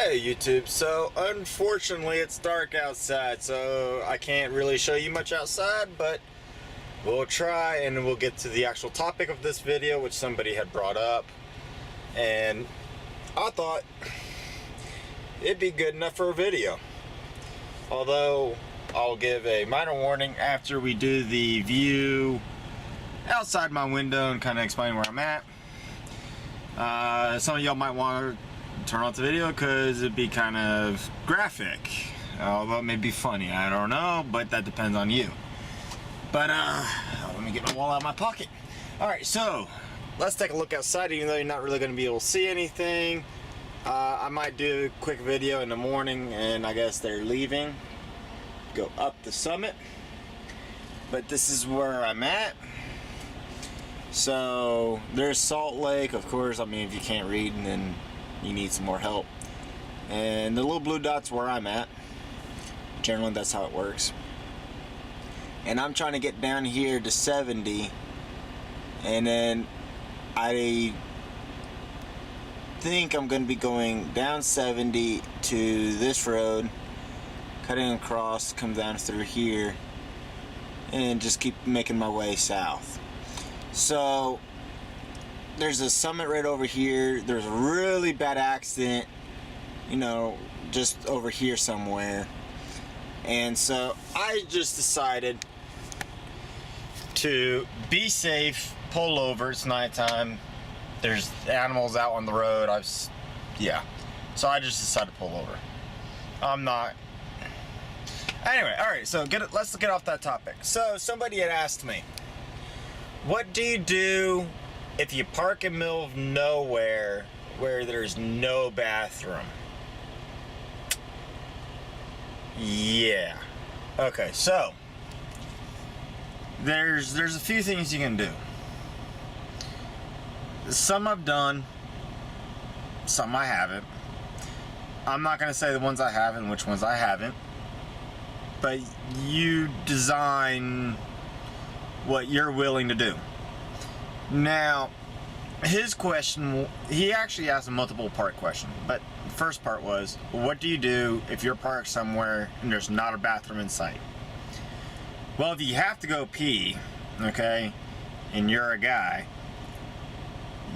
Hey YouTube, so unfortunately it's dark outside, so I can't really show you much outside, but we'll try and we'll get to the actual topic of this video, which somebody had brought up, and I thought it'd be good enough for a video. Although I'll give a minor warning after we do the view outside my window and kind of explain where I'm at. Some of y'all might want to turn off the video because it'd be kind of graphic, although it may be funny, I don't know, but that depends on you. But let me get my wallet out of my pocket. Alright, so let's take a look outside, even though you're not really going to be able to see anything. I might do a quick video in the morning, and I guess they're leaving, go up the summit, but this is where I'm at. So there's Salt Lake, of course. I mean, if you can't read, then you need some more help. And the little blue dot's where I'm at. Generally, that's how it works. And I'm trying to get down here to 70, and then I think I'm going to be going down 70 to this road, cutting across, come down through here, and just keep making my way south. So there's a summit right over here. There's a really bad accident, you know, just over here somewhere. And so I just decided to be safe, pull over. It's nighttime. There's animals out on the road. Yeah. So I just decided to pull over. I'm not. Anyway, all right. So let's get off that topic. So somebody had asked me, what do you do if you park in the middle of nowhere where there's no bathroom? Yeah. Okay, so there's a few things you can do. Some I've done, some I haven't. I'm not going to say the ones I haven't, which ones I haven't. But you design what you're willing to do. Now, his question, he actually asked a multiple part question, but the first part was, what do you do if you're parked somewhere and there's not a bathroom in sight? Well, if you have to go pee, okay, and you're a guy,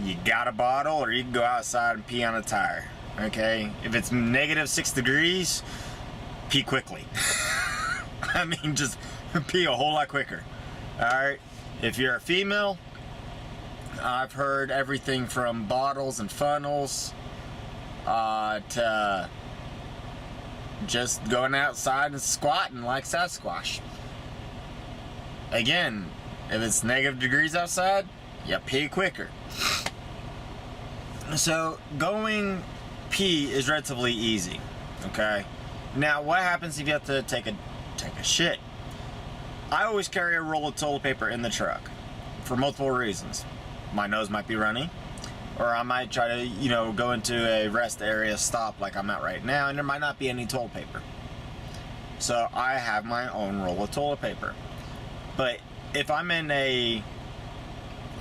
you got a bottle, or you can go outside and pee on a tire, okay? If it's -6 degrees, pee quickly. I mean, just pee a whole lot quicker. Alright, if you're a female, I've heard everything from bottles and funnels to just going outside and squatting like Sasquatch. Again, if it's -degrees outside, you pee quicker. So going pee is relatively easy, okay? Now, what happens if you have to take a shit? I always carry a roll of toilet paper in the truck for multiple reasons. My nose might be runny, or I might try to, you know, go into a rest area, stop like I'm at right now, and there might not be any toilet paper. So I have my own roll of toilet paper. But if I'm in a,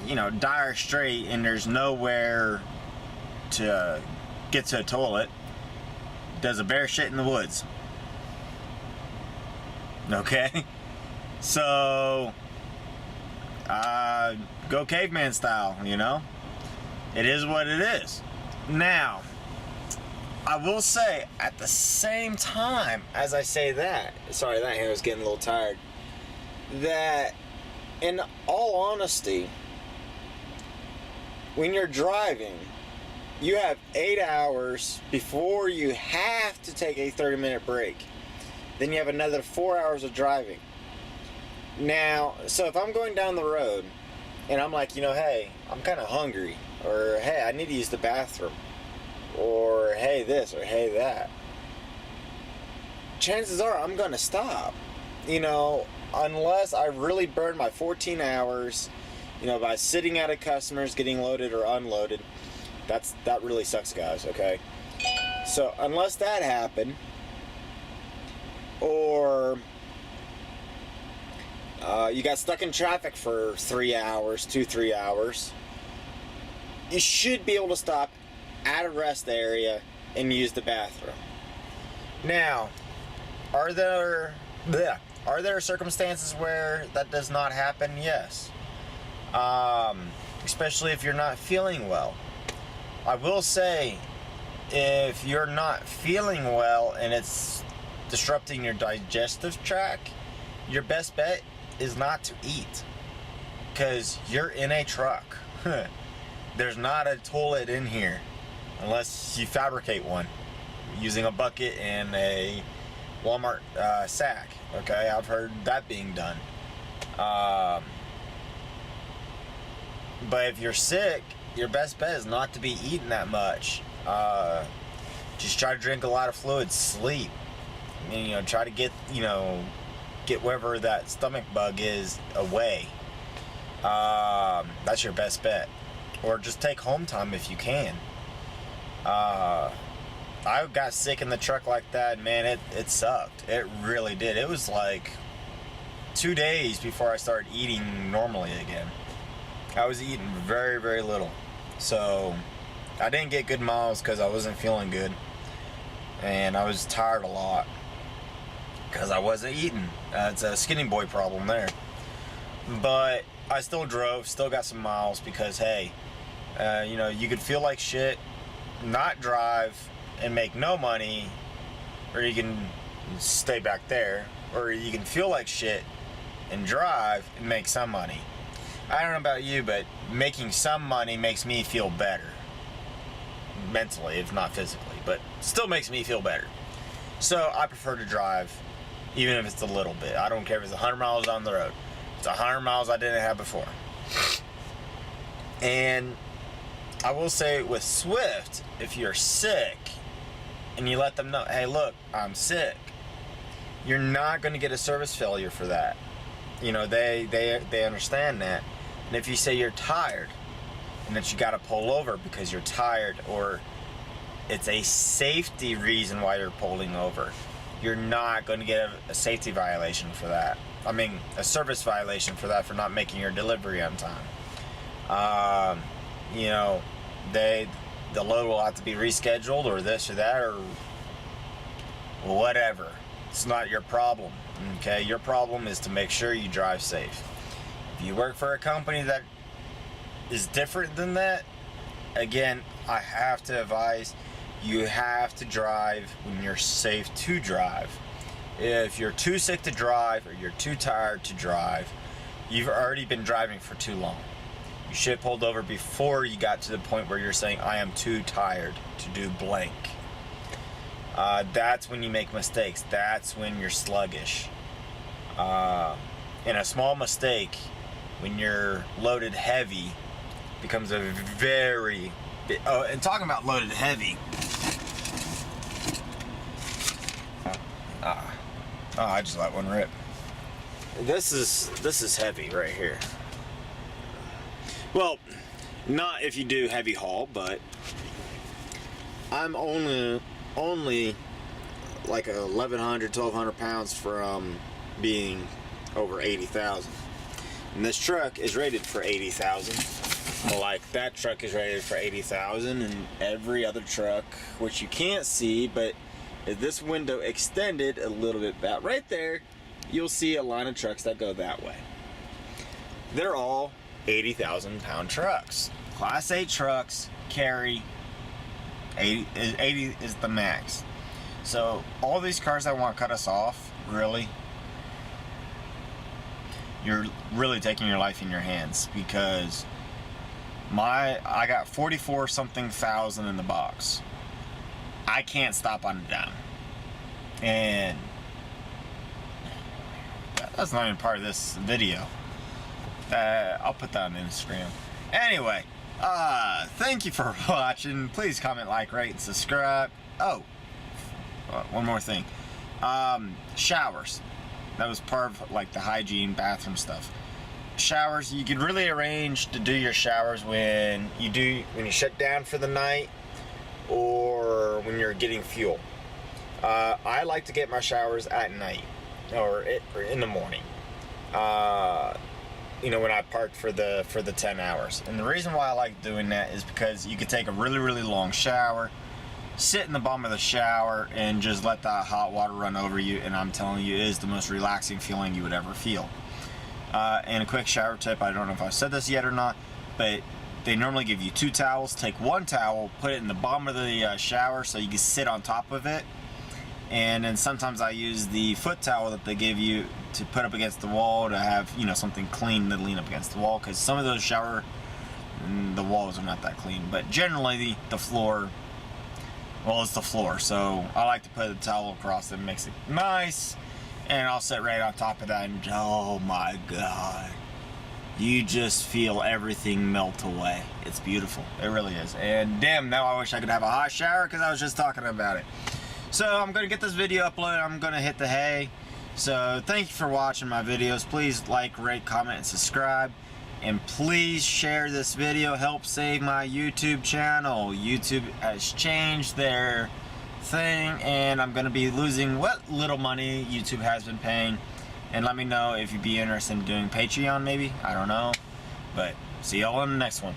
you know, dire strait and there's nowhere to get to a toilet, does a bear shit in the woods? Okay? So, go caveman style, you know? It is what it is. Now, I will say, at the same time as I say that, sorry, that hair is getting a little tired, that in all honesty, when you're driving, you have 8 hours before you have to take a 30-minute break. Then you have another 4 hours of driving. Now, so if I'm going down the road and I'm like, you know, hey, I'm kind of hungry, or hey, I need to use the bathroom, or hey this, or hey that, chances are I'm going to stop, you know, unless I really burn my 14 hours, you know, by sitting out of customers, getting loaded or unloaded. That really sucks, guys, okay? So unless that happened, or you got stuck in traffic for 3 hours, 2-3 hours, you should be able to stop at a rest area and use the bathroom. Now, are there circumstances where that does not happen? Yes. Especially if you're not feeling well. I will say, if you're not feeling well and it's disrupting your digestive tract, your best bet is not to eat, because you're in a truck. There's not a toilet in here unless you fabricate one using a bucket and a Walmart sack. Okay, I've heard that being done. But if you're sick, your best bet is not to be eating that much. Just try to drink a lot of fluids, sleep. And, try to get wherever that stomach bug is away. That's your best bet. Or just take home time if you can. I got sick in the truck like that, and man, it sucked. It really did. It was like 2 days before I started eating normally again. I was eating very, very little. So I didn't get good miles because I wasn't feeling good. And I was tired a lot because I wasn't eating. It's a skinny boy problem there. But I still drove, still got some miles because, hey, you could feel like shit, not drive, and make no money, or you can stay back there, or you can feel like shit and drive and make some money. I don't know about you, but making some money makes me feel better. Mentally, if not physically, but still makes me feel better. So I prefer to drive, even if it's a little bit. I don't care if it's 100 miles down the road. It's 100 miles I didn't have before. And I will say with Swift, if you're sick and you let them know, hey, look, I'm sick, you're not going to get a service failure for that. They understand that. And if you say you're tired and that you got to pull over because you're tired, or it's a safety reason why you're pulling over, you're not going to get a safety violation for that. I mean, a service violation for that, for not making your delivery on time. The load will have to be rescheduled, or this or that, or whatever. It's not your problem, okay? Your problem is to make sure you drive safe. If you work for a company that is different than that, again, I have to advise, you have to drive when you're safe to drive. If you're too sick to drive, or you're too tired to drive, you've already been driving for too long. You should have pulled over before you got to the point where you're saying, I am too tired to do blank. That's when you make mistakes. That's when you're sluggish. And a small mistake, when you're loaded heavy, becomes a very big... Oh, and talking about loaded heavy... I just let one rip. This is heavy right here. Well, not if you do heavy haul, but I'm only like 1,100, 1,200 pounds from being over 80,000. And this truck is rated for 80,000. Like that truck is rated for 80,000, and every other truck, which you can't see, but if this window extended a little bit about right there, you'll see a line of trucks that go that way. They're all 80,000 pound trucks. Class 8 trucks carry 80 is the max. So all these cars that want to cut us off, really, you're really taking your life in your hands, because I got 44 something thousand in the box. I can't stop on a dime. And that's not even part of this video. I'll put that on Instagram. Anyway, thank you for watching. Please comment, like, rate, and subscribe. Oh, one more thing. Showers. That was part of like the hygiene bathroom stuff. Showers, you can really arrange to do your showers when you shut down for the night, or when you're getting fuel. I like to get my showers at night, or in the morning. When I parked for the 10 hours. And the reason why I like doing that is because you can take a really, really long shower. sit in the bottom of the shower and just let that hot water run over you, and I'm telling you, it is the most relaxing feeling you would ever feel. And a quick shower tip, I don't know if I've said this yet or not, but they normally give you 2 towels. Take 1 towel, put it in the bottom of the shower so you can sit on top of it. And then sometimes I use the foot towel that they give you to put up against the wall to have, you know, something clean to lean up against the wall, because some of those shower, the walls are not that clean. But generally the floor, well, it's the floor, so I like to put a towel across it. It makes it nice, and I'll sit right on top of that, and oh my god, you just feel everything melt away. It's beautiful. It really is. And damn, now I wish I could have a hot shower, because I was just talking about it. So I'm going to get this video uploaded. I'm going to hit the hay. So thank you for watching my videos. Please like, rate, comment, and subscribe. And please share this video. Help save my YouTube channel. YouTube has changed their thing, and I'm going to be losing what little money YouTube has been paying. And let me know if you'd be interested in doing Patreon maybe. I don't know. But see y'all in the next one.